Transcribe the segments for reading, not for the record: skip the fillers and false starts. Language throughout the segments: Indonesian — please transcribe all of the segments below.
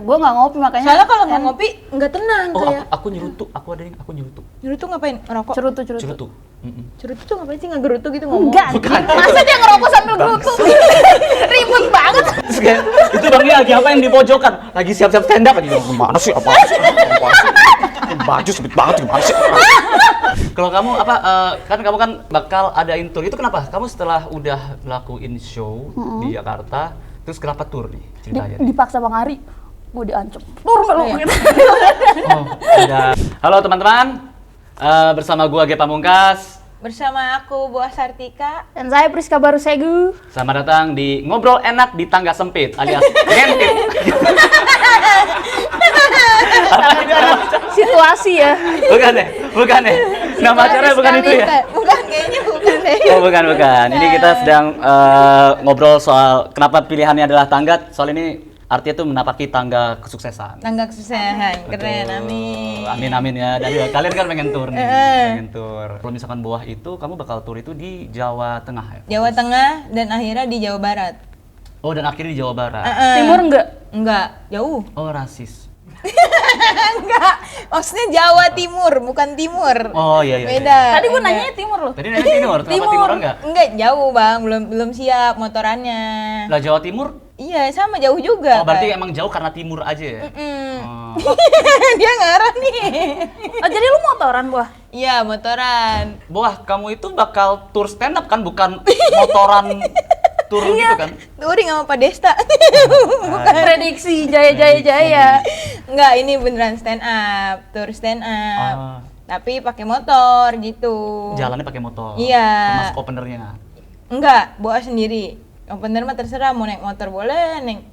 gue nggak ngopi makanya. Soalnya kalau nggak ngopi nggak tenang kayak. Aku nyerutu, aku nyerutu. Nyerutu ngapain? Ngerokok? Cerutu. Cerutu tuh ngapain sih? Ngegerutu gitu ngomong? Enggak, masa dia ngerokok sambil gerutu? Ribet banget. Terus kayak, itu Bang lagi apa yang di pojokan? Lagi siap-siap stand up aja. Gimana sih? Apa sih? Baju sempit banget gimana sih? Kalau kamu kan kamu kan bakal adain tour. Itu kenapa? Kamu setelah udah ngelakuin show di Jakarta, terus kenapa tour nih ceritanya? Dipaksa Bang Ari, gue diancam. Tour nggak lo? Halo teman-teman, bersama gua Ge Pamungkas. Bersama aku Boah Sartika. Dan saya Priska Barusegu. Selamat datang di Ngobrol Enak di Tangga Sempit alias ngentip. Situasi ya. Bukan ya. Nama acaranya bukan itu ya? Bukan, kayaknya bukan deh. Oh bukan. Ini kita sedang ngobrol soal kenapa pilihannya adalah tangga. Soal ini artinya tuh menapaki tangga kesuksesan. Tangga kesuksesan, keren, amin. Amin ya. Dan kalian kan pengen tour nih, pengen tour. Kalau misalkan Boah itu, kamu bakal tour itu di Jawa Tengah ya? Jawa Tengah dan akhirnya di Jawa Barat. Oh dan akhirnya di Jawa Barat. Timur enggak? Enggak, jauh. Oh rasis. Enggak, maksudnya Jawa Timur, bukan Timur. Oh iya. Beda. Tadi gue nanya timur loh. Tadi nanya timur, kenapa timur enggak? Enggak, jauh Bang, belum siap motorannya. Lah Jawa Timur? Iya, sama jauh juga. Oh berarti emang jauh karena timur aja ya? Oh. Dia ngarah nih. Oh jadi lu motoran, Boah? Iya, motoran. Boah, kamu itu bakal tour stand up kan, bukan motoran tour gitu kan? Touring sama Pak Desta. Prediksi jaya. Enggak, ini beneran stand up, tour stand up. Ah. Tapi pakai motor gitu. Jalannya pakai motor. Iya. Termasuk openernya. Enggak, bawa sendiri. Opener mah terserah, mau naik motor boleh, naik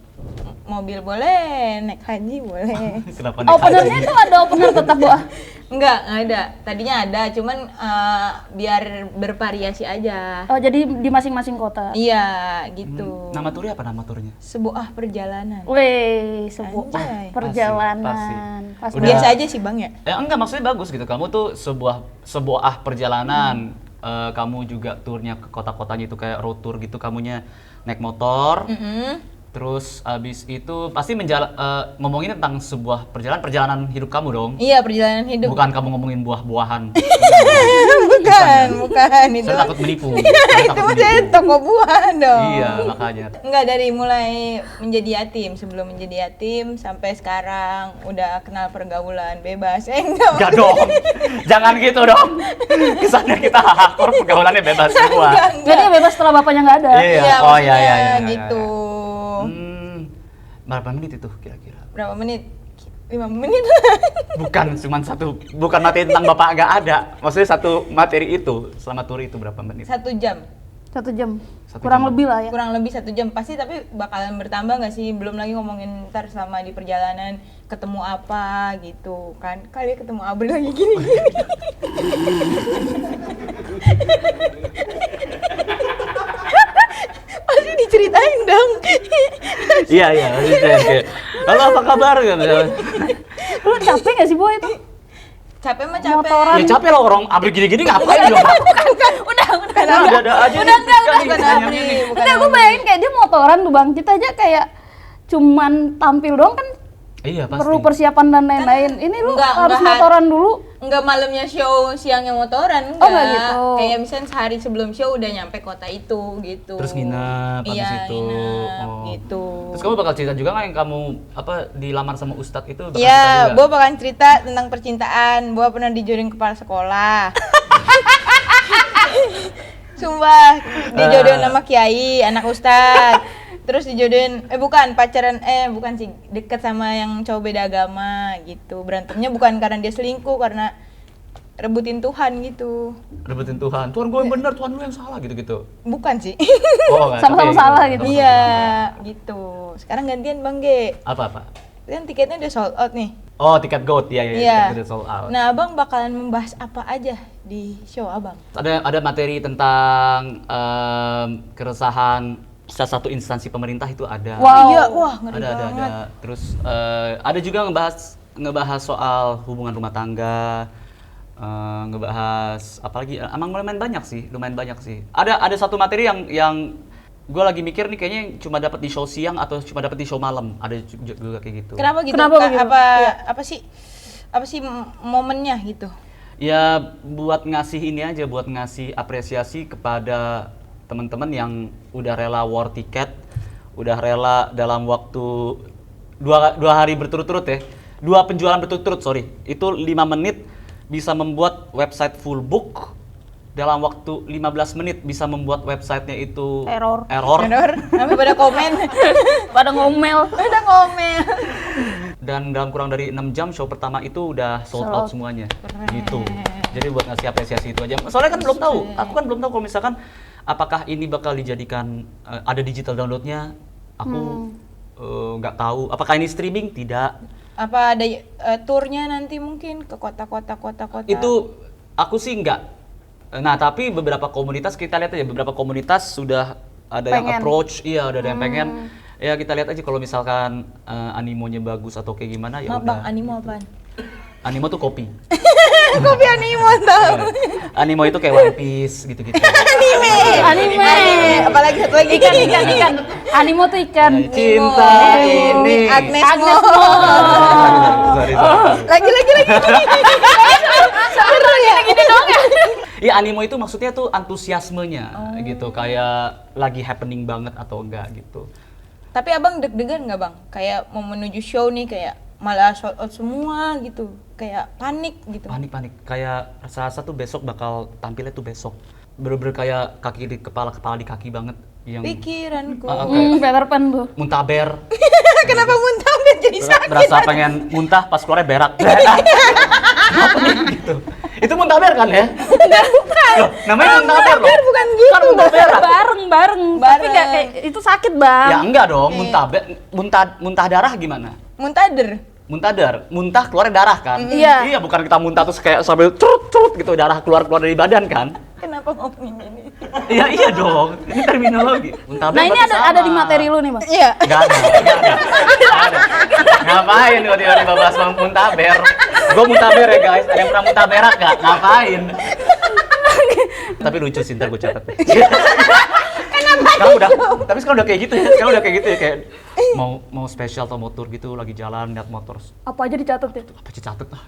mobil boleh, naik haji boleh. Kenapa naik Openernya haji? itu ada opener tetap, Boah? Enggak ada. Tadinya ada, cuman biar bervariasi aja. Oh jadi di masing-masing kota? Iya, gitu. Nama turnya apa nama turnya? Sebuah perjalanan. Wih, sebuah Anjay. perjalanan. Pas Udah. Biasa aja sih Bang ya. Enggak, maksudnya bagus gitu. Kamu tuh sebuah perjalanan. Kamu juga turnya ke kota-kotanya itu kayak road tour gitu. Kamunya naik motor. Terus abis itu pasti ngomongin tentang sebuah perjalanan hidup kamu dong. Iya, perjalanan hidup. Bukan kamu ngomongin buah-buahan. bukan itu. Saya takut menipu. Saya Itu takut mah saya menipu. toko buah dong. Iya, makanya. Enggak, dari mulai menjadi yatim, sebelum menjadi yatim sampai sekarang udah kenal pergaulan bebas. Enggak dong. Jangan gitu dong. Kesannya kita hardcore, pergaulannya bebas semua. Jadi bebas setelah bapaknya nggak ada? Iya. Oh iya maksudnya gitu. Berapa menit itu kira-kira? Berapa menit? 5 menit. Bukan materi tentang bapak nggak ada. Maksudnya satu materi itu selama tour itu berapa menit? 1 jam. 1 jam. Satu Kurang jam. lebih lah ya. Kurang lebih 1 jam pasti, tapi bakalan bertambah nggak sih? Belum lagi ngomongin ntar selama di perjalanan ketemu apa gitu kan. Kali ketemu Abri lagi gini. Pasti diceritain dong. Iya. Kayak, halo apa kabar? Lu capek nggak sih, Boy itu? Capek mah capek. Motoran. Ya capek loh, orang abri gini-gini ngapain dia? Udah. Ada aja. Udah enggak. Bukan Abri, bukan Enggak, gue Abri. bayangin kayak dia motoran tuh Bang. Kita aja kayak cuman tampil doang kan Iya pasti. perlu persiapan dan lain-lain. Ini lu Enggak, harus enggak. motoran dulu. Enggak malamnya show, siangnya motoran, Oh, enggak gitu. Kayak misalnya sehari sebelum show udah nyampe kota itu gitu. Terus nginep habis Iya, itu. nginep, Oh. gitu. Terus kamu bakal cerita juga nggak yang kamu dilamar sama Ustadz itu? Bakal cerita Iya, juga? gue bakalan cerita tentang percintaan. Gue pernah dijodohin kepala sekolah. Sumpah, dijodohin sama kiai, anak ustad. Terus dijodohin, bukan sih, deket sama yang cowok beda agama gitu. Berantemnya bukan karena dia selingkuh, karena rebutin Tuhan gitu. Rebutin Tuhan gue yang benar, Tuhan lu yang salah gitu-gitu. Bukan sih. Oh, nggak, Sama-sama tapi salah gitu. Iya, gitu. Sekarang gantian Bang G. Apa? Kan tiketnya udah sold out nih. Oh, tiket GOAT, iya, Iya. tiket udah sold out. Nah, Abang bakalan membahas apa aja di show Abang? Ada materi tentang keresahan salah satu instansi pemerintah itu ada. Wow. Iya, wah ngeri ada. banget. Terus ada juga ngebahas soal hubungan rumah tangga, ngebahas apalagi, emang lumayan banyak sih. Ada satu materi yang gue lagi mikir nih kayaknya cuma dapat di show siang atau cuma dapat di show malam. Ada juga kayak gitu. Kenapa gitu? Kenapa begitu? Apa sih momennya gitu? Ya buat ngasih ini aja, buat ngasih apresiasi kepada teman-teman yang udah rela war tiket, udah rela dalam waktu dua hari berturut-turut ya, 2 penjualan berturut-turut, sorry, itu 5 menit bisa membuat website full book, dalam waktu 15 menit bisa membuat websitenya itu Error. Bener, kami pada komen. Pada ngomel. Udah ngomel. Dan dalam kurang dari 6 jam show pertama itu udah sold out semuanya. Gitu. Jadi buat ngasih apresiasi itu aja. Soalnya kan belum tahu, aku kan belum tahu kalau misalkan apakah ini bakal dijadikan ada digital downloadnya. Aku nggak tahu. Apakah ini streaming? Tidak. Apa ada turnya nanti mungkin ke kota-kota? Itu aku sih nggak. Nah, tapi beberapa komunitas kita lihat aja, beberapa komunitas sudah ada yang approach, iya, ada yang pengen. Ya kita lihat aja kalau misalkan animonya bagus atau kayak gimana ya Maaf udah. Bang, animo apaan? Animo tuh kopi. Kopi animo tau. Animo itu kayak One Piece gitu-gitu. Anime. Apalagi satu lagi Ikan. Animo tuh ikan. Cinta ini. Agnes Agnes Mo. Mo. Sorry. Lagi. Seru ya. Gini dong ya. Iya, animo itu maksudnya tuh antusiasmenya gitu, kayak lagi happening banget atau enggak gitu. Tapi abang deg-degan nggak bang? Kayak mau menuju show nih kayak malah sold out semua gitu, kayak panik gitu. Panik. Kayak rasa tuh besok bakal tampilnya tuh besok. Bener-bener kayak kaki di kepala di kaki banget yang Pikiranku. Peter Pan tuh. muntaber. Kenapa muntah biar jadi sakit? Berasa pengen muntah pas keluarnya berak. Apa nih gitu. Itu muntaber kan ya? Enggak, bukan. Loh, namanya muntaber loh. Bukan gitu. Kan muntah berak. Bareng. Tapi nggak kayak itu sakit bang. Ya enggak dong, muntah darah gimana? Muntader. Muntah keluar darah kan? Iya. Iya, bukan kita muntah terus kayak sambil curut gitu darah keluar dari badan kan? Kenapa ngomongin ini? Iya dong, ini terminologi. Muntaber Nah ini berarti ada di sama. materi lu nih bang. Iya. Enggak ada. Ngapain gua tiba-tiba bahas muntaber? Gua muntaber ya guys, ada yang pernah muntaberak gak? Ngapain? Tapi lucu sih, ntar gua catat deh. Sekarang udah kayak gitu ya, kayak mau spesial atau mau tour gitu, lagi jalan lihat motor, Apa aja dicatat ya? apa sih catet lah.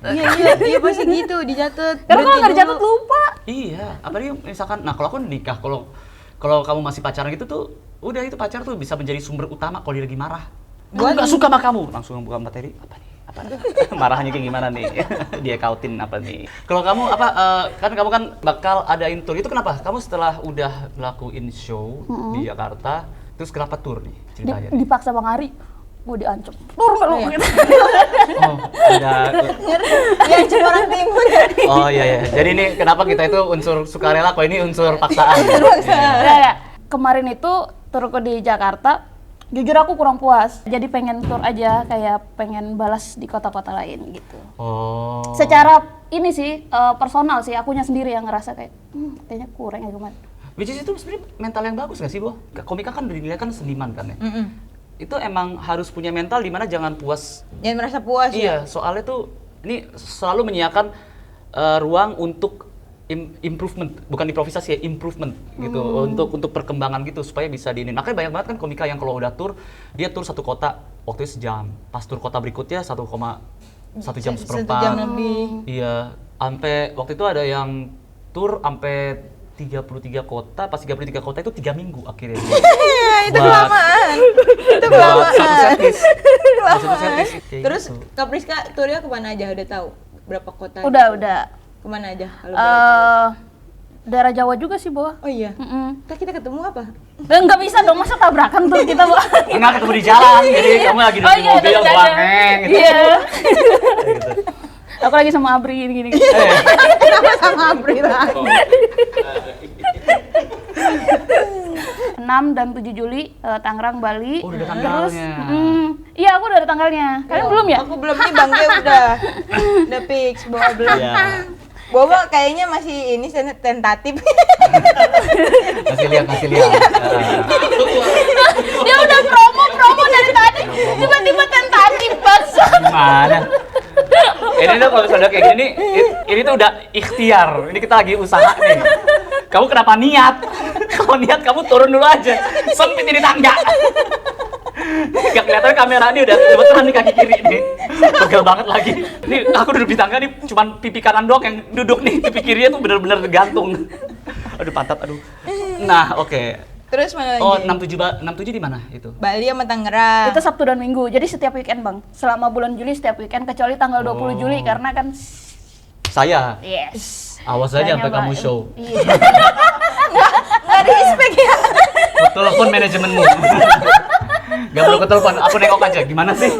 Iya pasti gitu dicatat. Karena kalau nggak Berhenti dicatat dulu. lupa. Iya, apalagi misalkan, nah kalau aku nikah, kalau kamu masih pacaran gitu tuh, udah itu pacar tuh bisa menjadi sumber utama kalau dia lagi marah. Gua nggak suka sama kamu, langsung buka materi, apa nih? Marahnya kayak gimana nih? Dia kautin apa nih? Kalau kamu kan kamu kan bakal adain tour, itu kenapa? Kamu setelah udah ngelakuin show di Jakarta, terus kenapa tour nih ceritanya? Dipaksa bang Ari. Mau diancam. Tur nggak lu? Gitu. Oh, ada. Iya, cuma orang timur. Oh iya. Jadi ini kenapa kita itu unsur sukarela, kok ini unsur paksaan? Ya. Kemarin itu turku di Jakarta, jujur aku kurang puas. Jadi pengen tur aja, kayak pengen balas di kota-kota lain gitu. Oh. Secara ini sih personal sih, akunya sendiri yang ngerasa kayak kayaknya kurang ya gimana. Which is itu sebenarnya mental yang bagus nggak sih, Bo? Komika kan dinilai kan seniman kan ya? Itu emang harus punya mental dimana jangan puas. Jangan merasa puas ya. Iya, soalnya tuh ini selalu menyiapkan ruang untuk improvement, bukan improvisasi ya, improvement gitu, untuk perkembangan gitu supaya bisa diinin. Makanya banyak banget kan komika yang kalau udah tour, dia tour satu kota waktunya sejam, pas tour kota berikutnya 1 jam seperempat. 1 jam lebih. Iya, sampai waktu itu ada yang tour sampai 33 kota, pas 33 kota itu 3 minggu akhirnya. Itu kelamaan. Itu Buat satu kelamaan. setlist. Satu setlist. Kayak Terus gitu. Kak Priska turnya kemana aja udah tahu? Berapa kota? Udah. Kemana aja kalau boleh tahu? Daerah Jawa juga sih, Bo. Oh iya. Mm-mm. Ntar kita ketemu apa? Nggak bisa dong, masa tabrakan tuh kita, Bo. Enggak ketemu di jalan, jadi kamu lagi di mobil udah bawa jalan. ngeng gitu. Iya. Kayak gitu. Aku lagi sama Abri gini. Kenapa sama Apri lagi? 6 dan 7 Juli Tangerang, Bali. Oh, udah ada Terus, tanggalnya. iya aku udah ada tanggalnya. Kalian belum ya? Aku belum nih Bang Ge udah fix, bawa belum. Iya. Bobo kayaknya masih ini tentatif. Kasih lihat. Dia udah promo dari tadi. Tiba-tiba tentatif banget. Gimana? Ini tuh kalau misalnya kayak gini, ini tuh udah ikhtiar. Ini kita lagi usaha nih. Kamu kenapa niat? Kalau niat kamu turun dulu aja. Sempit ini tangga. Gak kelihatan kamera ini udah kebetulan di kaki kiri nih. Pegel banget lagi. Ini aku duduk di tangga nih, cuman pipi kanan doang yang duduk nih. Pipi kirinya tuh bener-bener gantung. Aduh pantat, aduh. Nah, oke. Terus mana lagi? Oh, 67 di mana itu? Bali sama Tangerang. Itu Sabtu dan Minggu. Jadi setiap weekend, Bang. Selama bulan Juli setiap weekend kecuali tanggal 20 Juli karena kan Saya. yes. Awas aja sampai Banyak, kamu Bang. show. Iya. Nggak di respect ya. Telepon manajemenmu. Gak perlu ketelepon, aku nengok aja. Gimana sih?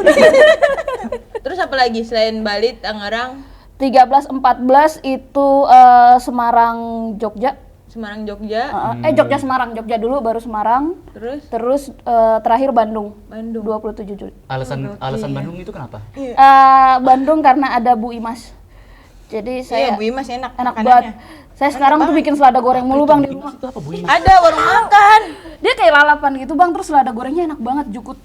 Terus apa lagi selain Bali, Tangerang, 13 14 itu Semarang, Jogja. Semarang, Jogja, Jogja Semarang, Jogja dulu baru Semarang. terus Terakhir Bandung. Bandung. 27 Juli. Alasan Bandung itu kenapa? Bandung karena ada Bu Imas. Jadi saya Iya, Bu Imas enak enak makanannya. banget. Saya sekarang tuh bikin selada goreng mulu, Bang, di rumah. Itu apa Bu Imas? Ada warung makan. Dia kayak lalapan gitu, Bang, terus selada gorengnya enak banget, jukut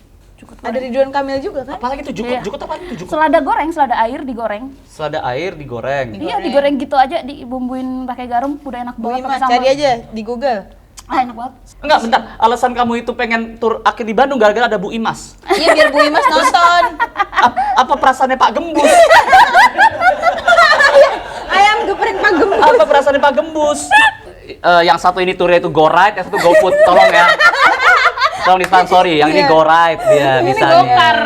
Ada Ridwan Kamil juga kan? Apalagi itu Iya. jukut apa itu jukut? selada goreng, selada air digoreng. Selada air digoreng. Iya, digoreng gitu aja, dibumbuin pakai garam, udah enak Bu banget Imas, pakai sambal. cari aja di Google. Enak banget. Enggak, bentar. Alasan kamu itu pengen tur akhir di Bandung gara-gara ada Bu Imas. Iya, biar Bu Imas nonton. Apa perasaannya Pak Gembus? Ayam geprek Pak Gembus. Apa perasaannya Pak Gembus? Yang satu ini turnya itu go ride, yang satu go food. Tolong ya. Tolong disponsori, yang ini go ride dia Ini misalnya. gokar.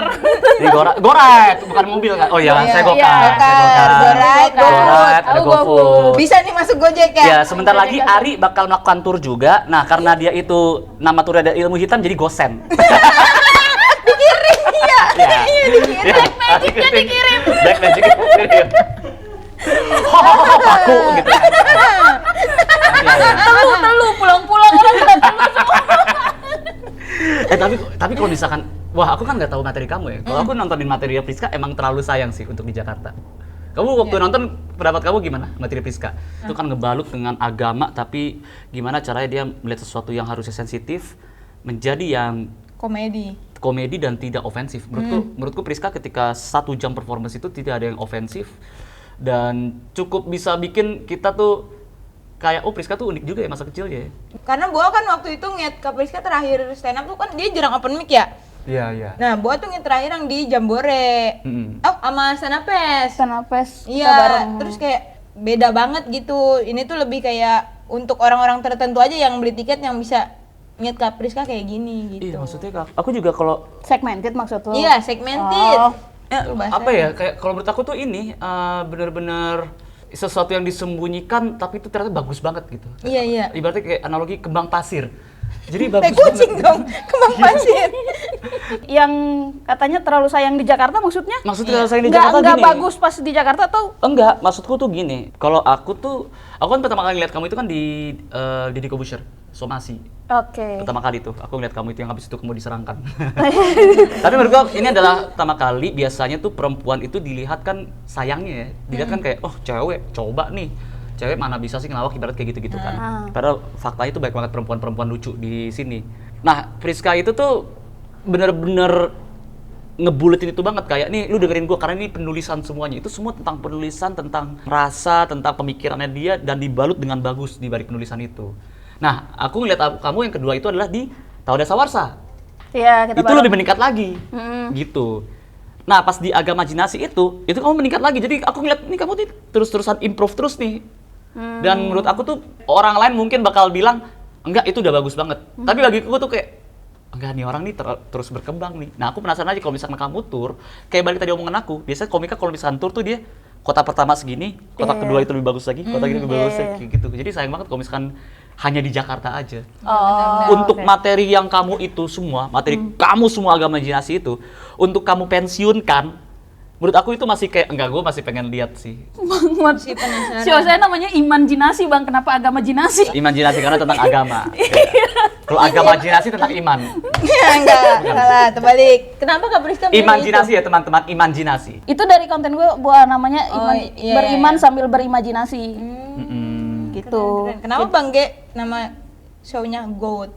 Ini go ride, bukan mobil kan? Oh iya, saya go iya, kart. Gokar, go ride, Go ride, ada Aku go food. Bisa nih masuk Gojek ya? Ya, sebentar lagi Ari bakal melakukan tur juga. Nah, karena dia itu nama turnya ada ilmu hitam jadi gosen. Dikirim, iya. Ya. Dikirim. Black Magicnya dikirim. Black Magic dikirim. Paku gitu. Telu pulang-pulang orang kita telu semua. Tapi kalau misalkan, wah aku kan nggak tahu materi kamu ya. Kalau aku nontonin materi Priska emang terlalu sayang sih untuk di Jakarta. Kamu waktu nonton pendapat kamu gimana materi Priska? Itu kan ngebalut dengan agama, tapi gimana caranya dia melihat sesuatu yang harusnya sensitif menjadi yang komedi dan tidak ofensif. Menurutku Priska ketika 1 jam performance itu tidak ada yang ofensif dan cukup bisa bikin kita tuh kayak oh Priska tuh unik juga ya masa kecilnya ya. Karena gua kan waktu itu ngeliat Kak Priska terakhir stand up tuh kan dia jarang open mic ya. Iya, iya. Nah, gua tuh ngeliat terakhir yang di Jambore. Oh, sama Stand Up Fest. Kenapa? Iya, terus kayak beda banget gitu. Ini tuh lebih kayak untuk orang-orang tertentu aja yang beli tiket yang bisa ngeliat Kak Priska kayak gini gitu. Iya, maksudnya aku juga kalau segmented maksud lo? Iya, segmented. Oh. apa ya kayak kalau menurut aku tuh ini bener-bener sesuatu yang disembunyikan tapi itu ternyata bagus banget gitu. Iya, iya. Ibaratnya kayak analogi kembang pasir. Jadi bagus Kayak kucing banget. dong, kembang pasir. Yang katanya terlalu sayang di Jakarta maksudnya? Maksudnya saya di Nggak Jakarta gini. bagus pas di Jakarta tuh? Enggak, maksudku tuh gini. Kalau aku kan pertama kali lihat kamu itu kan di Deddy Corbuzier, Somasi. Oke. Pertama kali tuh, aku ngeliat kamu itu yang habis itu kamu diserangkan. Tapi menurut gua ini adalah pertama kali biasanya tuh perempuan itu dilihat kan sayangnya ya. Dilihat kan kayak, oh cewek, coba nih. Cewek mana bisa sih ngelawak ibarat kayak gitu-gitu kan. Padahal faktanya itu banyak banget perempuan-perempuan lucu di sini. Nah, Priska itu tuh bener-bener ngebuletin itu banget kayak nih lu dengerin gua karena ini penulisan semuanya itu semua tentang penulisan tentang rasa tentang pemikirannya dia dan dibalut dengan bagus di balik penulisan itu. Nah aku ngeliat kamu yang kedua itu adalah di Tahu Dasa Warsa. Iya, kita Itu lebih meningkat lagi gitu. Nah pas di Agama Jinasi itu kamu meningkat lagi jadi aku ngeliat nih kamu terus-terusan improve terus nih. Dan menurut aku tuh orang lain mungkin bakal bilang enggak itu udah bagus banget. Tapi bagiku tuh kayak enggak nih orang nih terus berkembang nih. Nah aku penasaran aja kalau misalkan kamu tur, kayak balik tadi omongan aku, biasanya komika kalau misalkan tur tuh dia kota pertama segini, kota kedua itu lebih bagus lagi, kota ini lebih bagus lagi gitu. Jadi sayang banget kalau misalkan hanya di Jakarta aja. Untuk materi yang kamu itu semua, materi kamu semua Agama Jinasi itu, untuk kamu pensiunkan, menurut aku itu masih kayak, enggak, gue masih pengen lihat sih. Masih penasaran. Show saya namanya Iman Jinasi, Bang. Kenapa Agama Jinasi? Iman Jinasi karena tentang agama. Kalau Agama Jinasi tentang iman. Ya enggak, salah, terbalik. Kenapa Kak Priska milih Iman itu? Jinasi ya teman-teman, Iman Jinasi. Itu dari konten gue buat namanya iya, beriman iya. sambil berimajinasi. Gitu. Keren. Kenapa Bang Ge nama show-nya Goat?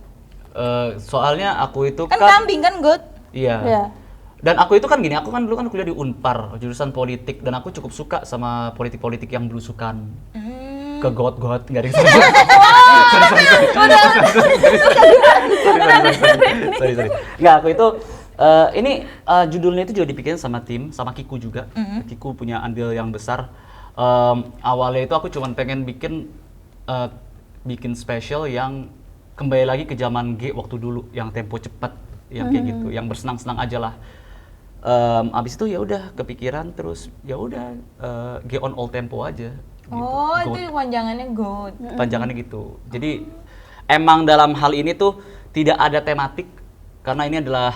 Soalnya aku itu Kan kan, kambing kan Goat? iya. Iya. Dan aku itu kan gini, aku kan dulu kan kuliah di Unpar, jurusan politik, dan aku cukup suka sama politik-politik yang belusukan. ke got nggak ada yang sorry. Nggak, aku itu ini judulnya itu juga dipikirin sama tim, sama Kiku juga. Kiku punya andil yang besar. Awalnya itu aku cuman pengen bikin special yang kembali lagi ke zaman G waktu dulu, yang tempo cepat, yang kayak gitu, yang bersenang-senang aja lah. Abis itu ya udah kepikiran terus ya udah G on all tempo aja. Oh, Gitu. itu panjangannya GOAT. Panjangannya gitu. Jadi emang dalam hal ini tuh tidak ada tematik karena ini adalah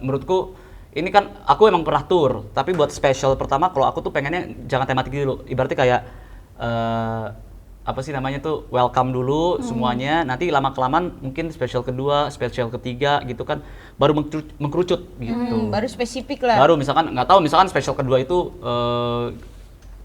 menurutku ini kan aku emang pernah tour, tapi buat special pertama kalau aku tuh pengennya jangan tematik dulu. Ibaratnya kayak apa sih namanya tuh welcome dulu semuanya, nanti lama-kelamaan mungkin special kedua, special ketiga gitu kan baru mengkerucut gitu. Baru spesifik lah. Baru misalkan nggak tahu misalkan special kedua itu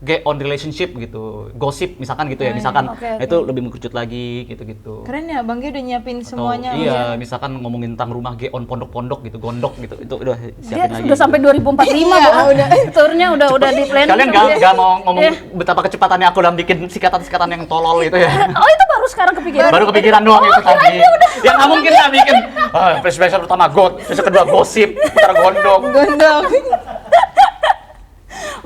get on relationship gitu, gosip misalkan gitu ya, misalkan oke. itu lebih mengkerucut lagi gitu-gitu. Keren ya, Bang Ge udah nyiapin Atau, semuanya. iya, misalkan ngomongin tentang rumah get on pondok-pondok gitu, gondok gitu, itu udah Dia siapin lagi. udah sampai 2045 Iya, Bu. Turnya udah di planning. Kalian sama dia. nggak mau ngomong betapa kecepatannya aku dalam bikin sikatan-sikatan yang tolol gitu ya? Oh, itu baru sekarang kepikiran. Baru kepikiran doang itu tadi. Ya nggak mungkin lah bikin special pertama got, special kedua gosip, putar gondok. Gondok.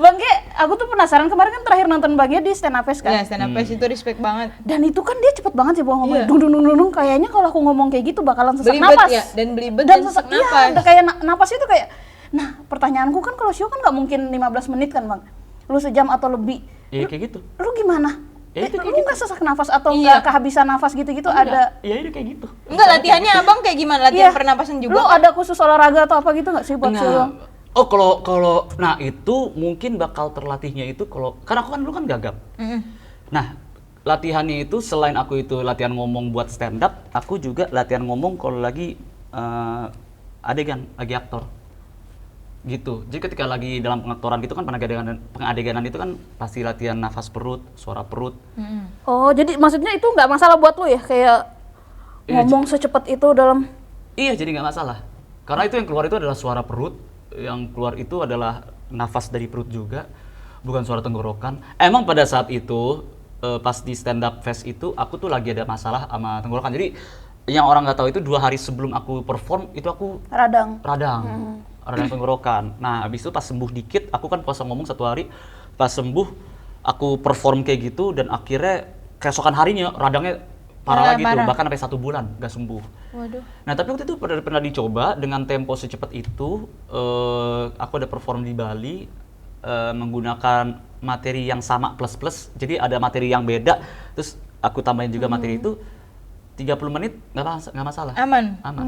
Bang Ge, aku tuh penasaran, kemarin kan terakhir nonton Bang Ge di Stand Up Fest Ya, kan? stand up fest itu respect banget. Dan itu kan dia cepet banget sih bawa ngomongnya. Iya. Dung, kayaknya kalau aku ngomong kayak gitu bakalan sesak Belibet napas. ya, dan belibet dan sesak Iya, napas. udah kayak napas itu kayak. Nah, pertanyaanku kan kalau show kan nggak mungkin 15 menit kan Bang? Lu sejam atau lebih. Iya kayak gitu. Lu gimana? Ya, itu kayak Lu nggak sesak nafas atau Iya. nggak kehabisan nafas gitu-gitu ada? Iya itu kayak gitu. Enggak, latihannya Abang kayak gimana? Latihan Iya. pernapasan juga? Lu ada khusus olahraga atau apa gitu nggak sih buat show? Enggak. Oh kalau nah itu mungkin bakal terlatihnya itu kalau karena aku kan dulu kan gagap. Nah, latihannya itu selain aku itu latihan ngomong buat stand up, aku juga latihan ngomong kalau lagi adegan, lagi aktor. Gitu. Jadi ketika lagi dalam pengaktoran gitu kan pengadeganan itu kan pasti latihan nafas perut, suara perut. Oh, jadi maksudnya itu nggak masalah buat lu ya kayak Iya, ngomong secepat itu dalam. Iya, jadi nggak masalah. Karena itu yang keluar itu adalah suara perut, yang keluar itu adalah nafas dari perut juga, bukan suara tenggorokan. Emang pada saat itu pas di stand up fest itu aku tuh lagi ada masalah sama tenggorokan. Jadi yang orang nggak tahu itu 2 hari sebelum aku perform itu aku Radang. radang tenggorokan. Nah, habis itu pas sembuh dikit, aku kan puasa ngomong 1 hari. Pas sembuh, aku perform kayak gitu dan akhirnya keesokan harinya radangnya parah lagi tuh, bahkan sampai 1 bulan nggak sembuh. Waduh. Nah, tapi waktu itu pernah dicoba dengan tempo secepat itu. Aku ada perform di Bali menggunakan materi yang sama plus-plus. Jadi ada materi yang beda, terus aku tambahin juga materi itu 30 menit nggak masalah. Aman. Aman.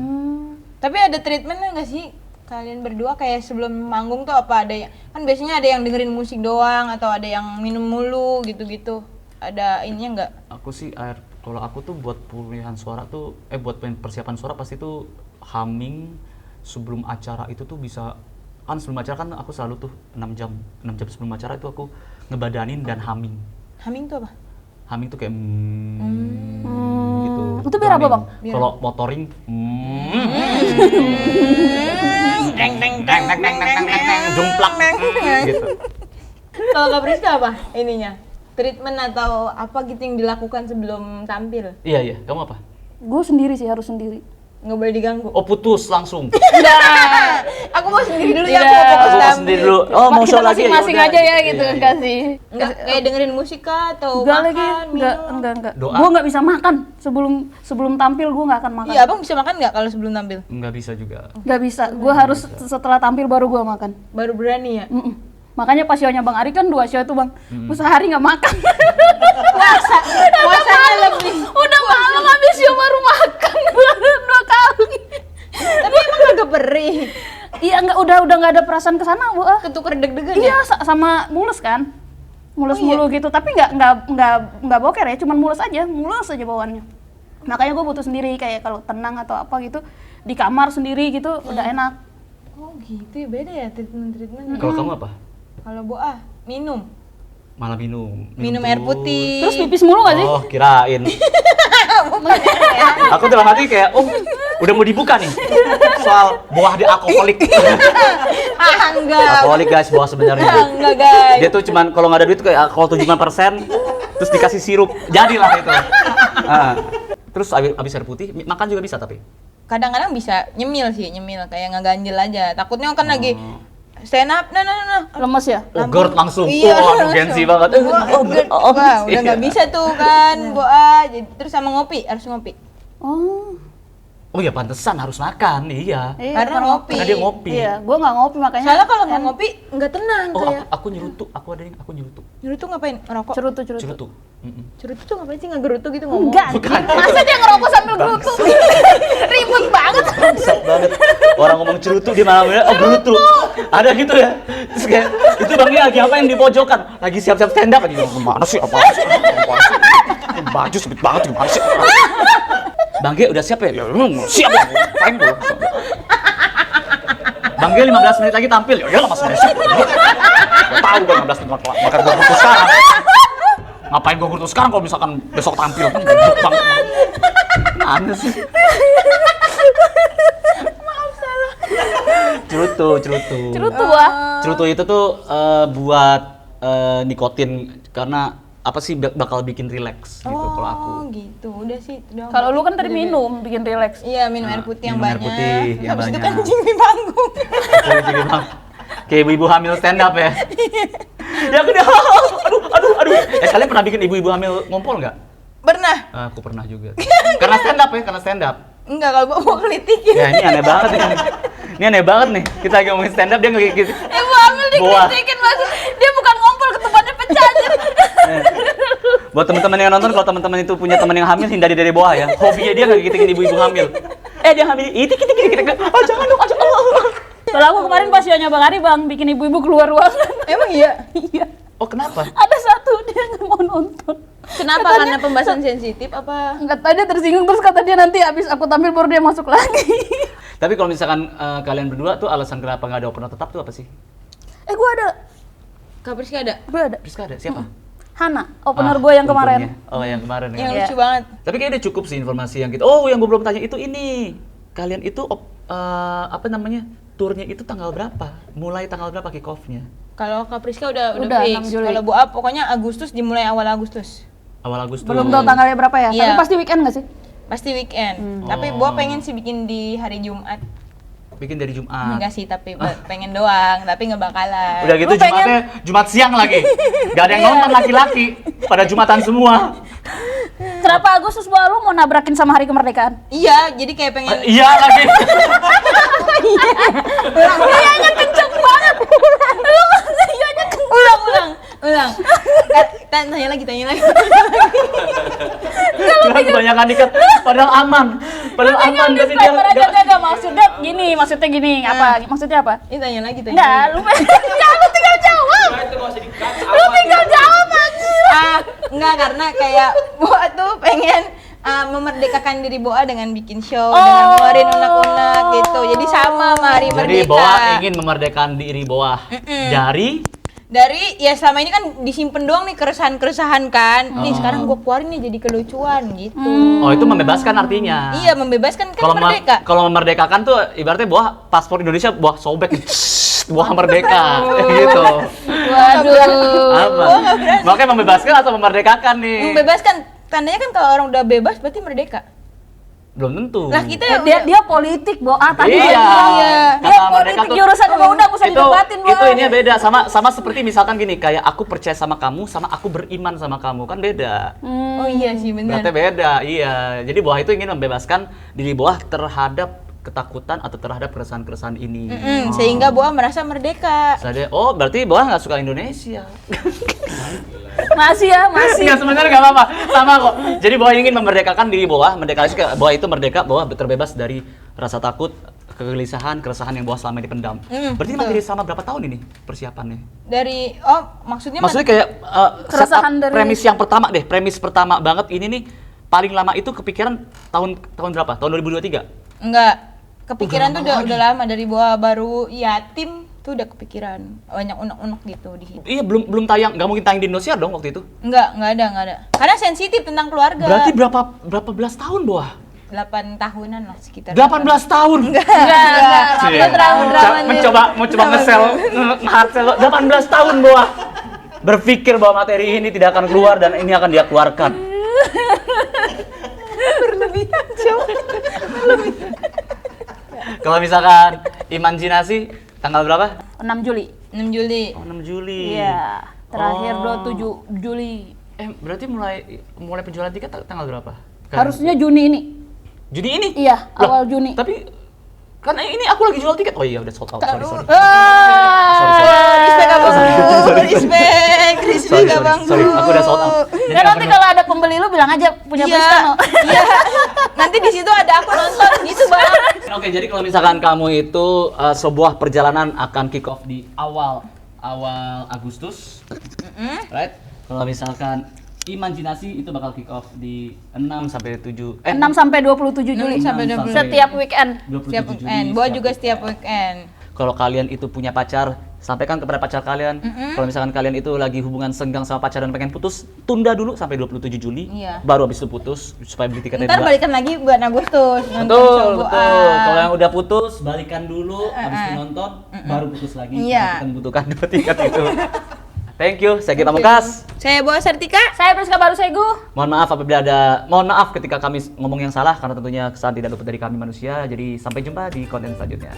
Tapi ada treatmentnya nggak sih? Kalian berdua kayak sebelum manggung tuh apa ada yang kan biasanya ada yang dengerin musik doang atau ada yang minum mulu gitu-gitu. Ada ininya nggak? Kalau aku tuh buat pemulihan suara tuh buat persiapan suara pasti tuh humming sebelum acara itu tuh bisa kan sebelum acara kan aku selalu tuh 6 jam sebelum acara itu aku ngebadanin dan humming. Humming tuh apa? Humming tuh kayak gitu. Itu biar apa, Bang? Kalau motoring jumplak gitu. Kalau Kak Priska apa ininya? Treatment atau apa gitu yang dilakukan sebelum tampil? Iya, kamu apa? Gue sendiri sih, harus sendiri. Nggak boleh diganggu. Oh, putus langsung. Enggak. Aku mau sendiri dulu ya, aku mau fokus Aku mau tampil. sendiri dulu. Oh, mau show lagi masing-masing yaudah. aja ya gitu, Iya, enggak sih? Enggak kayak dengerin musik kah atau Enggak makan, lagi, minum? enggak. Doa. Gue nggak bisa makan sebelum tampil, gue nggak akan makan. Iya, Abang bisa makan nggak kalau sebelum tampil? Nggak bisa juga. Nggak bisa, gue harus setelah tampil baru gue makan. Baru berani ya? Makanya pas show-nya Bang Ari kan 2 show itu Bang, gue sehari nggak makan. Puasanya lebih. Udah malam habis show baru makan 2 kali. Tapi emang agak perih. Iya udah nggak ada perasaan kesana Bu. Ketuker deg-degan Iya ya? sama mulus kan, mulus mulu gitu. Tapi nggak boker ya, cuman mulus aja bawaannya. Makanya gue butuh sendiri kayak kalau tenang atau apa gitu di kamar sendiri gitu udah enak. Oh gitu ya, beda ya treatment-treatment. Kalau kamu apa? Kalau Boa, minum. Malah minum. Minum air putih. Terus pipis mulu nggak sih? Oh, kirain. Aku dalam hati kayak, udah mau dibuka nih. Soal buah di alkoholik. Enggak. Alkoholik guys, buah sebenarnya. Enggak, guys. Dia tuh cuman kalau nggak ada duit tuh kayak alkohol 75%, terus dikasih sirup, jadilah itu. Terus abis air putih, makan juga bisa tapi? Kadang-kadang bisa nyemil kayak ngeganjel aja. Takutnya kan lagi stand up, nah. Lemes ya? Oh, GERD langsung. Iya, Aduh, gengsi banget. Wah, udah nggak bisa tuh kan, Boa. Terus sama ngopi, harus ngopi. Oh ya pantesan harus makan, iya. Karena ngopi. Karena dia ngopi. Iya, gua nggak ngopi makanya. Soalnya kalau nggak ngopi nggak tenang Oh, kayak. aku nyerutu, aku nyerutu. Nyerutu ngapain? Ngerokok. Cerutu. Cerutu. Cerutu tuh ngapain sih ngegerutu gitu ngomong? Enggak, masa dia ngerokok sambil gerutu? Ribet banget. Bangsat banget. Orang ngomong cerutu dia malah gerutu. Ada gitu ya. Terus kayak itu Bang lagi apa yang di pojokan? Lagi siap-siap stand up aja. Gimana sih? Apa sih? Baju sempit banget gimana sih? Bang Ge udah siap ya? Ya siap ya. Ngapain gua? Bang Ge 15 menit lagi tampil. Ya lah Mas besok. Gak tahu gua 15 menit makan gua gurtu sekarang. Ngapain gua gurtu sekarang kalau misalkan besok tampil kan goblok banget. Mana sih? Cerutu. Cerutu gua. Cerutu itu tuh buat nikotin karena apa sih bakal bikin rileks gitu kalau aku. Oh gitu, udah sih. Kalau lu kan tadi minum bikin rileks. Iya, minum air putih yang Minum air banyak. putih yang Habis itu banyak. kencing di panggung. Jadi bang, kayak ibu-ibu hamil stand up ya. Ya aku dia, aduh. Kalian pernah bikin ibu-ibu hamil ngompol nggak? Pernah? Aku pernah juga. Karena stand up. Enggak, kalau mau kelitikin. Ya ini aneh banget nih. Ini aneh banget nih. Kita lagi ngomongin stand up dia kayak gitu. Ibu hamil dikritikin maksud dia bukan ngompol ketubannya pecah aja. Buat teman-teman yang nonton, kalau teman-teman itu punya teman yang hamil, hindari dari bawah ya. Hobinya dia nggak gitu ibu-ibu hamil. Dia hamil, kita. Oh jangan dong, Kalau aku kemarin pas sionya Bang Ari Bang bikin ibu-ibu keluar ruangan. Emang iya? Iya. Oh kenapa? Ada satu dia nggak mau nonton. Kenapa? Karena pembahasan sensitif apa? Nggak tahu dia tersinggung terus kata dia nanti abis aku tampil baru dia masuk lagi. Tapi kalau misalkan kalian berdua tuh alasan kenapa nggak ada opener tetap tuh apa sih? Gua ada. Kak Priska ada? Gua ada. Priska ada siapa? Hana, opener gue yang kemarin. Untungnya. Oh yang kemarin ya. Yang Iya. lucu banget. Tapi kayaknya udah cukup sih informasi yang gitu. Oh yang gue belum tanya itu ini. Kalian itu apa namanya? Turnya itu tanggal berapa? Mulai tanggal berapa kick off-nya? Kalau Kak Priska udah Udah, fix. 6 Juli. Kalau Bu Ap pokoknya Agustus, dimulai awal Agustus. Awal Agustus. Belum tahu tanggalnya berapa ya, Iya. tapi pasti weekend nggak sih? Pasti weekend. Tapi Oh. Bu Ap pengen sih bikin di hari Jumat. Bikin dari Jumat. Enggak sih, tapi pengen doang, tapi nggak bakalan. Udah gitu Lu pengen- Jumatnya Jumat siang lagi. Gak ada yang nonton laki-laki. Pada Jumatan semua. Kenapa Agustus bahwa lu mau nabrakin sama hari kemerdekaan? Iya, jadi kayak pengen Iya lagi. Iyanya kenceng banget. Lu masa iyanya kenceng? ulang. Tanya lagi. Jangan kebanyakan ikat. Padahal aman. Padahal aman. Tapi dia Enggak, maksudnya gini, apa? Maksudnya apa? Ini tanya lagi. Enggak, lu tinggal jawab. Lu tinggal jawab anjir. Enggak, karena kayak Boa tuh pengen memerdekakan diri Boa dengan bikin show, Oh. dengan ngeluarin unek-unek gitu. Jadi sama Hari Jadi Merdeka. Boa ingin memerdekakan diri Boa Dari ya selama ini kan disimpen doang nih keresahan-keresahan kan. Nih sekarang gua keluarin nih jadi kelucuan gitu. Oh itu membebaskan artinya. Iya, membebaskan kan Kalau merdeka. kalau memerdekakan tuh ibaratnya Boa paspor Indonesia Boa sobek. Boa merdeka gitu. Waduh. Apa? Makanya membebaskan atau memerdekakan nih? Membebaskan. Tandanya kan kalau orang udah bebas berarti merdeka. Belum tentu. Lah kita Dia politik, Boa. Tadi Iya. dia bilang, Iya. Dia Kata merdeka politik tuh- jurusan udah nggak usah didebatin, Boa. itu ini beda sama seperti misalkan gini kayak aku percaya sama kamu sama aku beriman sama kamu kan beda. Oh iya sih benar. Berarti beda, iya. Jadi Boa itu ingin membebaskan diri Boa terhadap ketakutan atau terhadap keresahan-keresahan ini. Sehingga Boa merasa merdeka. Oh berarti Boa nggak suka Indonesia. Masih ya, masih. Nggak sebenarnya nggak apa-apa, sama kok. Jadi Boa ingin memerdekakan diri Boa, Boa itu merdeka, Boa terbebas dari rasa takut, kegelisahan, keresahan yang Boa selama ini pendam. Berarti materi sama berapa tahun ini persiapannya? Dari maksudnya Maksudnya kayak Keresahan setup dari- premis yang pertama deh, premis pertama banget ini nih paling lama itu kepikiran tahun berapa? Tahun 2023? enggak kepikiran Udah tuh lama udah lama dari Boa baru yatim tuh udah kepikiran banyak unek-unek gitu di situ. Iya belum tayang, nggak mungkin tayang di Indonesia dong waktu itu. Enggak ada. Karena sensitif tentang keluarga. Berarti berapa belas tahun Boa? 8 tahunan lah sekitar. 18 tahun. Enggak. Lu terlalu drama nih. Mau coba nge-sell, nge-hard sell 18 tahun Boa. berpikir bahwa materi ini tidak akan keluar dan ini akan dia keluarkan. Berlebihan, Cok. Kalau misalkan imajinasi tanggal berapa? 6 Juli. 6 Juli. Oh, 6 Juli. Iya, terakhir Oh. 27 Juli. Berarti mulai penjualan tiket tanggal berapa? Harusnya Juni ini. Juni ini? Iya, Loh, awal Juni. Tapi kan ini aku lagi jual tiket. Oh iya, udah sold out. Sorry. Oh, respect abang. Respect abang. Sorry, aku udah sold out. Jadi Dan nggak nanti perlu- kalau ada pembeli lu bilang aja punya Iya. Priscano. Iya. Nanti di situ ada aku nonton gitu, Bang. Oke, jadi kalau misalkan kamu itu sebuah perjalanan akan kick off di awal Agustus, right? Kalau misalkan imajinasi itu bakal kick off di 6 sampai 7 6 sampai 27 Juli 6 sampai 27. setiap weekend. 27 Setiap Juli, weekend. Boa juga setiap weekend. Kalau kalian itu punya pacar, sampaikan kepada pacar kalian. Kalau misalkan kalian itu lagi hubungan senggang sama pacar dan pengen putus, tunda dulu sampai 27 Juli. Iya. Baru habis itu putus supaya beli tiketnya Ntar juga. balikan lagi buat Agustus. nonton Betul, show betul. Boa. Kalau yang udah putus, balikan dulu, habis itu nonton, baru putus lagi. Iya. Karena kita membutuhkan 2 tiket itu. Thank you, saya Gita Pamungkas. Saya Boa Sartika. Saya Priska Baru Segu. Mohon maaf ketika kami ngomong yang salah karena tentunya kesalahan tidak luput dari kami manusia. Jadi sampai jumpa di konten selanjutnya.